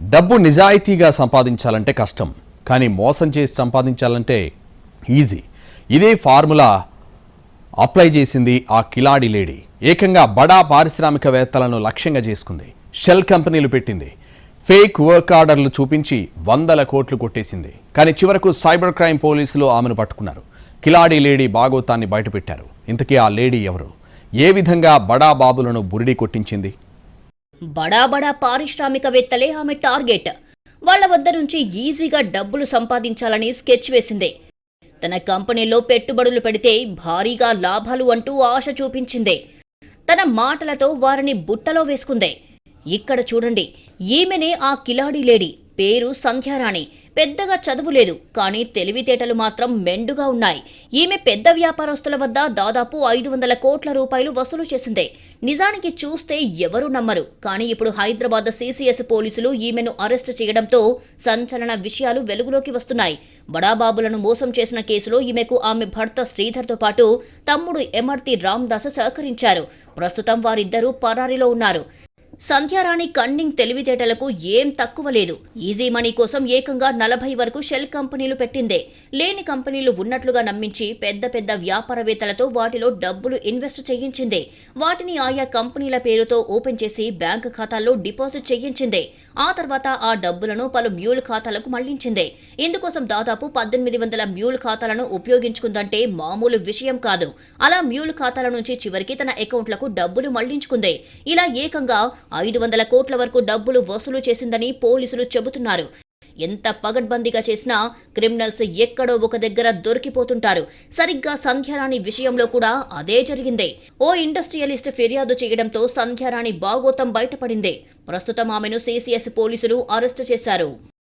డబ్బు నిజాయితీగా సంపాదించాలంటే కష్టం, కానీ మోసం చేసి సంపాదించాలంటే ఈజీ. ఇదే ఫార్ములా అప్లై చేసింది ఆ కిలాడి లేడీ. ఏకంగా బడా పారిశ్రామికవేత్తలను లక్ష్యంగా చేసుకుంది. షెల్ కంపెనీలు పెట్టింది. ఫేక్ వర్క్ ఆర్డర్లు చూపించి 100 కోట్లు కొట్టేసింది. కానీ చివరకు సైబర్ క్రైమ్ పోలీసులు ఆమెను పట్టుకున్నారు. కిలాడి లేడీ బాగోతాన్ని బయటపెట్టారు. ఇంతకీ ఆ లేడీ ఎవరు? ఏ విధంగా బడా బాబులను బురిడి కొట్టించింది? బడా పారిశ్రామికవేత్తలే ఆమె టార్గెట్. వాళ్ల వద్ద నుంచి ఈజీగా డబ్బులు సంపాదించాలని స్కెచ్ వేసింది. తన కంపెనీలో పెట్టుబడులు పెడితే భారీగా లాభాలు అంటూ ఆశ చూపించింది. తన మాటలతో వారిని బుట్టలో వేసుకుంది. ఇక్కడ చూడండి, ఈమెనే ఆ కిలాడి లేడీ. పేరు సంధ్యారాణి. పెద్దగా చదువులేదు, కానీ తెలివితేటలు మాత్రం మెండుగా ఉన్నాయి. ఈమె పెద్ద వ్యాపారస్తుల వద్ద దాదాపు 500 కోట్ల రూపాయలు వసూలు చేసింది. నిజానికి చూస్తే ఎవరూ నమ్మరు, కానీ ఇప్పుడు హైదరాబాద్ సిసిఎస్ పోలీసులు ఈమెను అరెస్టు చేయడంతో సంచలన విషయాలు వెలుగులోకి వస్తున్నాయి. బడాబాబులను మోసం చేసిన కేసులో ఈమెకు ఆమె భర్త శ్రీధర్తో పాటు తమ్ముడు ఎమర్తి రామ్దాస్ సహకరించారు. ప్రస్తుతం వారిద్దరూ పరారీలో ఉన్నారు. సంధ్యారాణి కన్నింగ్ తెలివితేటలకు ఏం తక్కువ లేదు. ఈజీ మనీ కోసం ఏకంగా 40 వరకు షెల్ కంపెనీలు పెట్టిందే. లేని కంపెనీలు ఉన్నట్లుగా నమ్మించి పెద్ద పెద్ద వ్యాపారవేత్తలతో వాటిలో డబ్బులు ఇన్వెస్ట్ చేయించింది. వాటిని ఆయా కంపెనీల పేరుతో ఓపెన్ చేసి బ్యాంకు ఖాతాల్లో డిపాజిట్ చేయించింది. ఆ తర్వాత ఆ డబ్బులను పలు మ్యూల్ ఖాతాలకు మళ్లించింది. ఇందుకోసం దాదాపు 1800 మ్యూల్ ఖాతాలను ఉపయోగించుకుందంటే మామూలు విషయం కాదు. అలా మ్యూల్ ఖాతాల నుంచి చివరికి తన అకౌంట్లకు డబ్బులు మళ్లించుకుంది. ఇలా ఏకంగా 500 కోట్ల వరకు డబ్బులు వసూలు చేసిందని పోలీసులు చెబుతున్నారు. ఎంత పగడ్బందీగా చేసినా క్రిమినల్స్ ఎక్కడో ఒక దగ్గర దొరికిపోతుంటారు. సరిగ్గా సంధ్యారాణి విషయంలో కూడా అదే జరిగింది. ఓ ఇండస్ట్రియలిస్ట్ ఫిర్యాదు చేయడంతో సంధ్యారాణి బాగోతం బయటపడింది. ప్రస్తుతం ఆమెను సిసిఎస్ పోలీసులు అరెస్టు చేశారు.